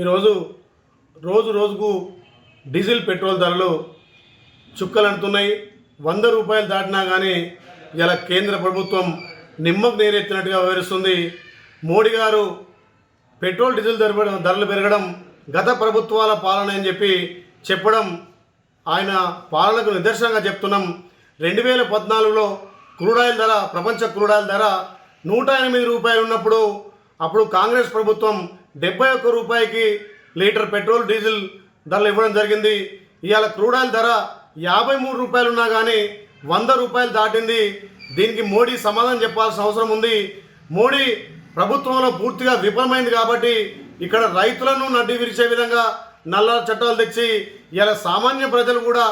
ఈరోజు రోజుకు diesel petrol ధరలు చుక్కలంటున్నాయి. 100 రూపాయలు దాటినా కానీ ఇలా కేంద్ర ప్రభుత్వం నిమ్మకు నీరెత్తినట్టుగా వివరిస్తుంది. మోడీ గారు పెట్రోల్ డీజిల్ ధరలు పెరగడం గత ప్రభుత్వాల పాలన అని చెప్పడం ఆయన పాలనకు నిదర్శనంగా చెప్తున్నాం. 2014లో క్రూడాయిల్ ధర, ప్రపంచ క్రూడాయిల్ ధర 108 రూపాయలు ఉన్నప్పుడు అప్పుడు కాంగ్రెస్ ప్రభుత్వం 71 రూపాయికి లీటర్ పెట్రోల్ డీజిల్ ధరలు ఇవ్వడం జరిగింది. ఇవాళ క్రూడాయిల్ ధర 53 రూపాయలు ఉన్నా కానీ 100 రూపాయలు దాటింది. దీనికి మోడీ సమాధానం చెప్పాల్సిన అవసరం ఉంది. మోడీ ప్రభుత్వంలో పూర్తిగా విఫలమైంది కాబట్టి ఇక్కడ రైతులను నడ్డి విరిచే విధంగా నల్ల చట్టాలు తెచ్చి ఇలా సామాన్య ప్రజలు కూడా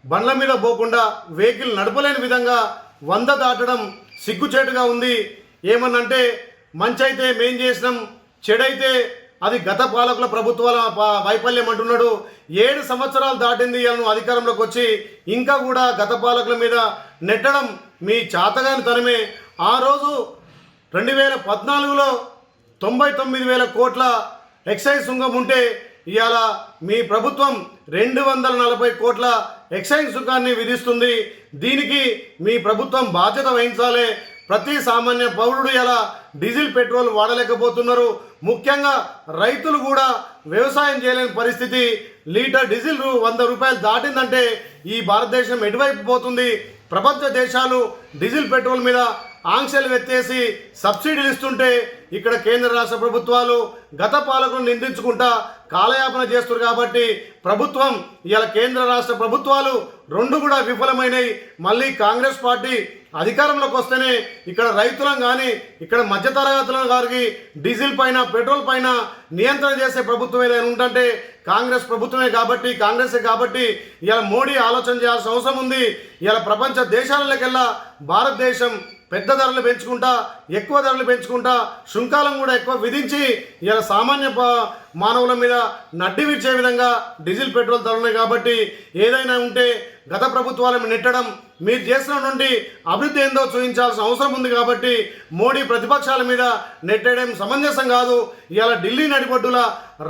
బండ్ల మీద పోకుండా వెహికల్ నడపలేని విధంగా 100 దాటడం సిగ్గుచేటుగా ఉంది. ఏమన్నంటే మంచి అయితే మేం చేసినాం, చెడైతే అది గత పాలకుల ప్రభుత్వాల వైఫల్యం అంటున్నాడు. 7 సంవత్సరాలు దాటింది ఇవాళ అధికారంలోకి వచ్చి ఇంకా కూడా గత పాలకుల మీద నెట్టడం మీ చాతగాని తనమే. ఆ రోజు 2014లో 99,000 కోట్ల ఎక్సైజ్ సుంకం ఉంటే ఇవాళ మీ ప్రభుత్వం 240 కోట్ల ఎక్సైజ్ సుంకాన్ని విధిస్తుంది. దీనికి మీ ప్రభుత్వం బాధ్యత వహించాలి. ప్రతి సామాన్య పౌరుడు ఇలా డీజిల్ పెట్రోల్ వాడలేకపోతున్నారు. ముఖ్యంగా రైతులు కూడా వ్యవసాయం చేయలేని పరిస్థితి. లీటర్ డీజిల్ 100 రూపాయలు దాటిందంటే ఈ భారతదేశం ఎటువైపు పోతుంది? ప్రపంచ దేశాలు డీజిల్ పెట్రోల్ మీద ఆంక్షలు ఎత్తేసి సబ్సిడీలు ఇస్తుంటే ఇక్కడ కేంద్ర రాష్ట్ర ప్రభుత్వాలు గత పాలకులను నిందించుకుంటా కాలయాపన చేస్తున్నారు. కాబట్టి ప్రభుత్వం ఇలా కేంద్ర రాష్ట్ర ప్రభుత్వాలు రెండు కూడా విఫలమైనవి. మళ్ళీ కాంగ్రెస్ పార్టీ అధికారంలోకి వస్తేనే ఇక్కడ రైతులను కానీ ఇక్కడ మధ్యతరగతుల గారికి డీజిల్ పైన పెట్రోల్ పైన నియంత్రణ చేసే ప్రభుత్వం ఏదైనా ఉంటుంటే కాంగ్రెస్ ప్రభుత్వమే కాబట్టి కాంగ్రెసే కాబట్టి ఇలా మోడీ ఆలోచన చేయాల్సిన అవసరం ఉంది. ఇలా ప్రపంచ దేశాలకెల్లా భారతదేశం పెద్ద ధరలు పెంచుకుంటా ఎక్కువ ధరలు పెంచుకుంటా సుంకాలను కూడా ఎక్కువ విధించి ఇలా సామాన్య మానవుల మీద నడ్డి విచ్చే విధంగా డీజిల్ పెట్రోల్ ధరలు కాబట్టి ఏదైనా ఉంటే గత ప్రభుత్వాలను నెట్టడం మీరు చేసిన నుండి అభివృద్ధి ఏందో చూపించాల్సిన అవసరం ఉంది. కాబట్టి మోడీ ప్రతిపక్షాల మీద నెట్టడం సమంజసం కాదు. ఇలా ఢిల్లీ నడిబొడ్డుల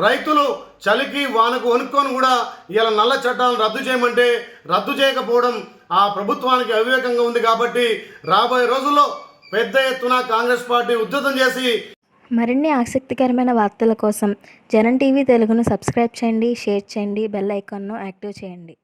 రైతులు చలికి వానకు వణుక్కొని కూడా ఇలా నల్ల చట్టాలను రద్దు చేయమంటే రద్దు చేయకపోవడం ఆ ప్రభుత్వానికి అవివేకంగా ఉంది. కాబట్టి రాబోయే రోజుల్లో పెద్ద ఎత్తున కాంగ్రెస్ పార్టీ ఉద్ధృతం చేసి మరిన్ని ఆసక్తికరమైన వార్తల కోసం జనం టీవీ తెలుగును సబ్స్క్రైబ్ చేయండి, షేర్ చేయండి, బెల్ ఐకాన్ను యాక్టివ్ చేయండి.